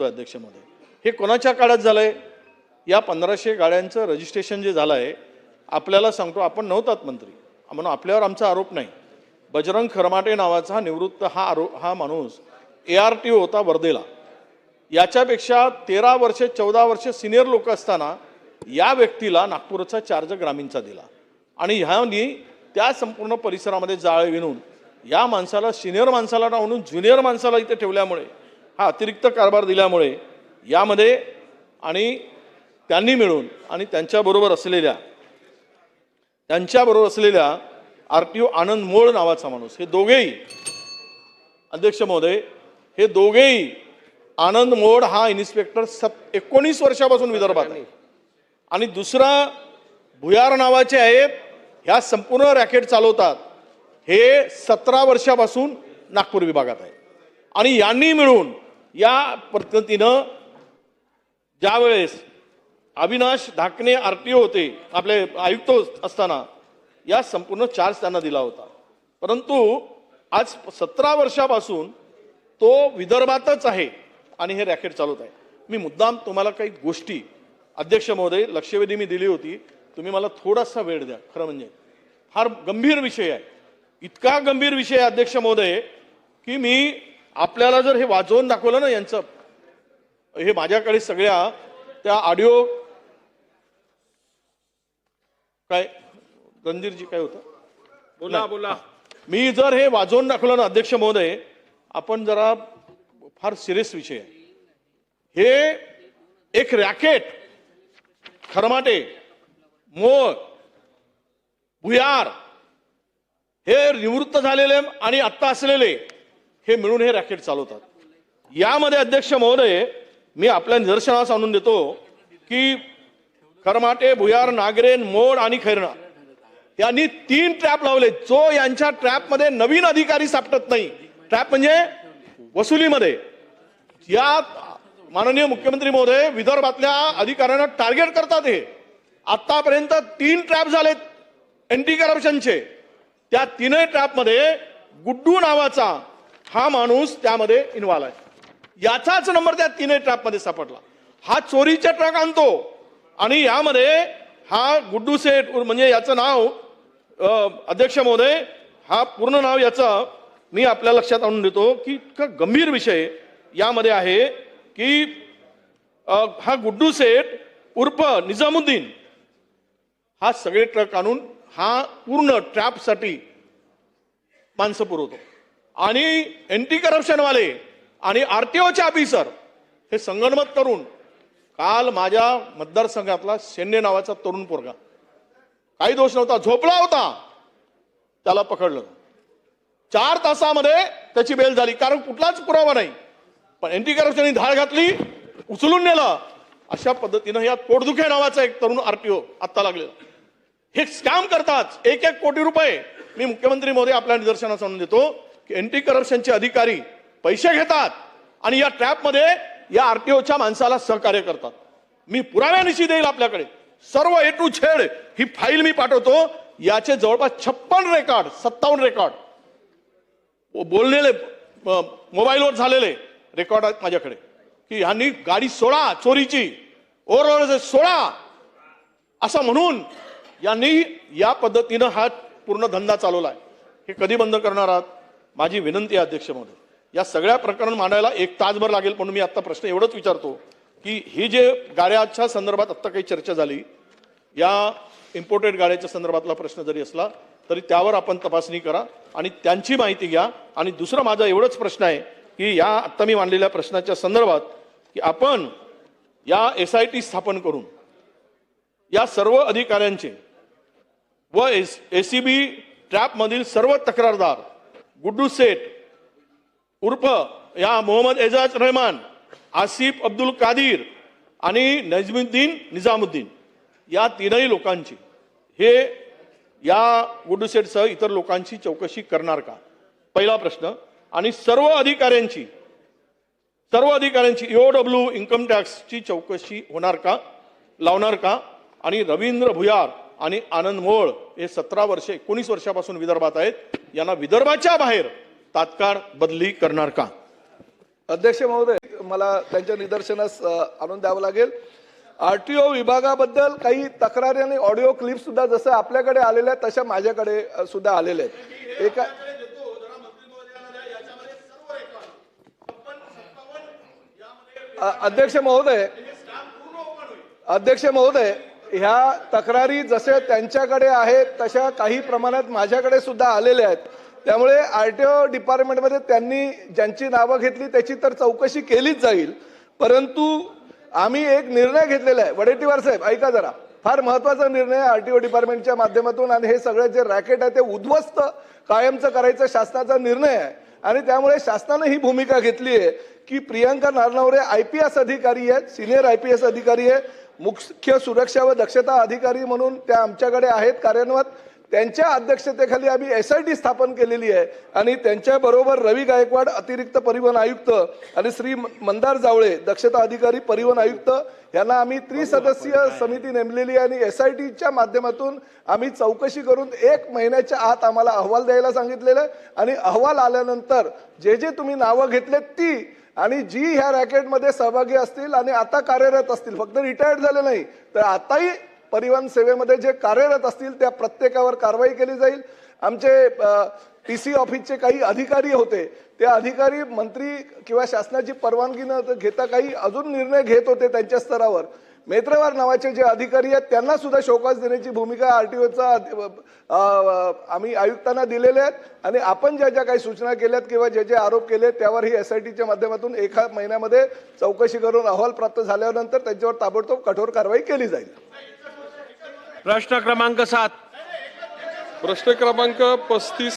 सांगतो अध्यक्ष महोदय, हे कोणाच्या काळात झालंय? या 1500 गाड्यांचं रजिस्ट्रेशन जे झालं आहे, आपल्याला सांगतो, आपण नव्हतात मंत्री म्हणून आपल्यावर आमचा आरोप नाही. बजरंग खरमाटे नावाचा निवृत्त हा माणूस ARTO होता वर्धेला. याच्यापेक्षा 13 वर्षे 14 वर्षे सिनियर लोक असताना या व्यक्तीला नागपूरचा चार्ज ग्रामीणचा दिला आणि ह्यांनी त्या संपूर्ण परिसरामध्ये जाळे विणून या माणसाला, सिनियर माणसाला म्हणून ज्युनियर माणसाला इथे ठेवल्यामुळे, हा अतिरिक्त कारभार दिल्यामुळे यामध्ये आणि त्यांनी मिळून आणि त्यांच्याबरोबर असलेल्या RTO आनंद मोळ नावाचा माणूस, हे दोघेही अध्यक्ष महोदय, हे दोघेही आनंद मोड हा इन्स्पेक्टर 19 वर्षापासून विदर्भात आहे आणि दुसरा भुयार नावाचे आहेत, ह्या संपूर्ण रॅकेट चालवतात, हे 17 वर्षापासून नागपूर विभागात आहे. आणि यांनी मिळून या पद्धतीनं ज्यावेळेस अविनाश ढाकणे RTO होते, आपले आयुक्त असताना, या संपूर्ण चार्ज त्यांना दिला होता. परंतु आज 17 वर्षापासून तो विदर्भातच आहे आणि हे रॅकेट चालवत आहे. मी मुद्दाम तुम्हाला काही गोष्टी अध्यक्ष महोदय लक्षवेधी मी दिली होती, तुम्ही मला थोडासा वेळ द्या. खरं म्हणजे फार गंभीर विषय आहे, इतका गंभीर विषय आहे अध्यक्ष महोदय की मी आपल्याला जर हे वाजवून दाखवलं ना, यांचं हे माझ्याकडे सगळ्या त्या ऑडिओ काय रणधीरजी काय होतं, बोला. मी जर हे वाजवून दाखवलं ना अध्यक्ष महोदय, आपण जरा फार सिरियस विषय आहे. हे एक रॅकेट खरमाटे, मोळ, भुयार, हे निवृत्त झालेले आणि आत्ता असलेले हे मिळून हे रॅकेट चालवतात. यामध्ये अध्यक्ष महोदय मी आपल्या निदर्शनास आणून देतो की खरमाटे, भुयार, नागरेन, मोड आणि खैरना यांनी 3 ट्रॅप लावले, जो यांच्या ट्रॅपमध्ये नवीन अधिकारी सापडत नाही. ट्रॅप म्हणजे वसुलीमध्ये. या माननीय मुख्यमंत्री महोदय विदर्भातल्या अधिकाऱ्यांना टार्गेट करतात. हे आतापर्यंत 3 ट्रॅप झालेत अँटी करप्शनचे. त्या 3 ट्रॅपमध्ये गुड्डू नावाचा हा माणूस त्यामध्ये इन्व्हॉल्व आहे. याचाच नंबर त्या 3 ट्रॅपमध्ये सापडला. हा चोरीचे ट्रक आणतो आणि यामध्ये हा गुड्डू सेठ, म्हणजे याचं नाव अध्यक्ष महोदय, हा पूर्ण नाव याचं मी आपल्या लक्षात आणून देतो की इतका गंभीर विषय यामध्ये आहे की हा गुड्डू सेठ उर्फ निजामुद्दीन हा सगळे ट्रक आणून हा पूर्ण ट्रॅपसाठी माणसं पुरवतो आणि अँटी करप्शनवाले आणि RTOचे ऑफिसर हे संगनमत करून, काल माझ्या मतदारसंघातला शेंडे नावाचा तरुण पोरगा, काही दोष नव्हता, झोपला होता, त्याला पकडलं. 4 तासामध्ये त्याची बेल झाली, कारण कुठलाच पुरावा नाही. पण अँटी करप्शनने धाड घातली, उचलून नेलं. अशा पद्धतीनं या पोटदुखे नावाचा एक तरुण RTO आत्ता लागलेला. हे स्कॅम करतात 1-1 कोटी रुपये. मी मुख्यमंत्री महोदय आपल्या निदर्शनास आणून देतो की अँटी करप्शनचे अधिकारी पैसे घेतात आणि या ट्रॅपमध्ये या RTOच्या माणसाला सहकार्य करतात. मी पुराव्यानिशी देईल आपल्याकडे सर्व A to Z ही फाईल मी पाठवतो. याचे जवळपास 56 रेकॉर्ड, 57 रेकॉर्ड बोललेले मोबाईलवर झालेले रेकॉर्ड आहेत माझ्याकडे की ह्यांनी गाडी 16 चोरीची, ओव्हरऑल 16 असं म्हणून यांनी या पद्धतीनं हा पूर्ण धंदा चालवला आहे. हे कधी बंद करणार आहात? माझी विनंती आहे अध्यक्ष महोदय, या सगळ्या प्रकरण मांडायला 1 तासभर लागेल. पण मी आता प्रश्न एवढंच विचारतो की ही जे गाड्याच्या संदर्भात आत्ता काही चर्चा झाली, या इम्पोर्टेड गाड्याच्या संदर्भातला प्रश्न जरी असला तरी त्यावर आपण तपासणी करा आणि त्यांची माहिती घ्या. आणि दुसरा माझा एवढंच प्रश्न आहे की या आत्ता मी मांडलेल्या प्रश्नाच्या संदर्भात की आपण या SIT स्थापन करून या सर्व अधिकाऱ्यांचे व ACB ट्रॅपमधील सर्व तक्रारदार गुड्डू सेठ उर्फ या मोहम्मद एजाज रहमान, आसिफ अब्दुल कादिर आणि निजामुद्दीन या 3ही लोकांची, हे या गुड्डू सेठसह इतर लोकांची चौकशी करणार का? पहिला प्रश्न. आणि सर्व अधिकाऱ्यांची EOW इन्कम टॅक्सची चौकशी होणार का, लावणार का? आणि रवींद्र भुयार आणि आनंद मोळ हे 19 वर्षापासून विदर्भात आहेत, यांना विदर्भाच्या बाहेर तात्काळ बदली करणार का? अध्यक्ष महोदय, मला त्यांच्या निदर्शनास आणून द्यावं लागेल. RTO विभागाबद्दल काही तक्रारी आणि ऑडिओ क्लिप सुद्धा जसं आपल्याकडे आलेल्या आहेत तशा माझ्याकडे सुद्धा आलेल्या आहेत. एका अध्यक्ष महोदय ह्या तक्रारी जसे त्यांच्याकडे आहेत तशा काही प्रमाणात माझ्याकडे सुद्धा आलेल्या आहेत. त्यामुळे RTO डिपार्टमेंटमध्ये त्यांनी ज्यांची नावं घेतली त्याची तर चौकशी केलीच जाईल. परंतु आम्ही एक निर्णय घेतलेला आहे. वडेट्टीवार साहेब ऐका जरा, फार महत्त्वाचा निर्णय RTO डिपार्टमेंटच्या माध्यमातून आणि हे सगळे जे रॅकेट आहे ते उद्ध्वस्त कायमचं करायचं शासनाचा निर्णय आहे. आणि त्यामुळे शासनाने ही भूमिका घेतली आहे की प्रियंका नारनवरे IPS अधिकारी आहेत, सिनियर IPS अधिकारी आहे, मुख्य सुरक्षा व दक्षता अधिकारी म्हणून त्या आमच्याकडे आहेत कार्यरत. त्यांच्या अध्यक्षतेखाली आम्ही SIT स्थापन केलेली आहे आणि त्यांच्याबरोबर रवी गायकवाड अतिरिक्त परिवहन आयुक्त आणि श्री मंदार जावळे दक्षता अधिकारी परिवहन आयुक्त यांना आम्ही त्रिसदस्यीय समिती नेमलेली आहे आणि SITच्या माध्यमातून आम्ही चौकशी करून 1 महिन्याच्या आत आम्हाला अहवाल द्यायला सांगितलेला आहे. आणि अहवाल आल्यानंतर जे जे तुम्ही नावं घेतलेत ती आणि जी ह्या रॅकेटमध्ये सहभागी असतील आणि आता कार्यरत असतील, फक्त रिटायर्ड झाले नाही तर आताही परिवहन सेवेमध्ये जे कार्यरत असतील त्या प्रत्येकावर कारवाई केली जाईल. आमचे TC ऑफिसचे काही अधिकारी होते, ते अधिकारी मंत्री किंवा शासनाची परवानगी न घेता काही अजून निर्णय घेत होते त्यांच्या स्तरावर. मेत्रवार नावाचे जे अधिकारी आहेत त्यांना सुद्धा शोकास देण्याची भूमिका RTOचा आम्ही आयुक्तांना दिलेले आहेत. आणि आपण ज्या ज्या काही सूचना केल्यात किंवा जे जे आरोप केले त्यावर ही SITच्या माध्यमातून 1 महिन्यामध्ये चौकशी करून अहवाल प्राप्त झाल्यानंतर त्यांच्यावर ताबडतोब कठोर कारवाई केली जाईल. प्रश्न क्रमांक 7. प्रश्न क्रमांक 35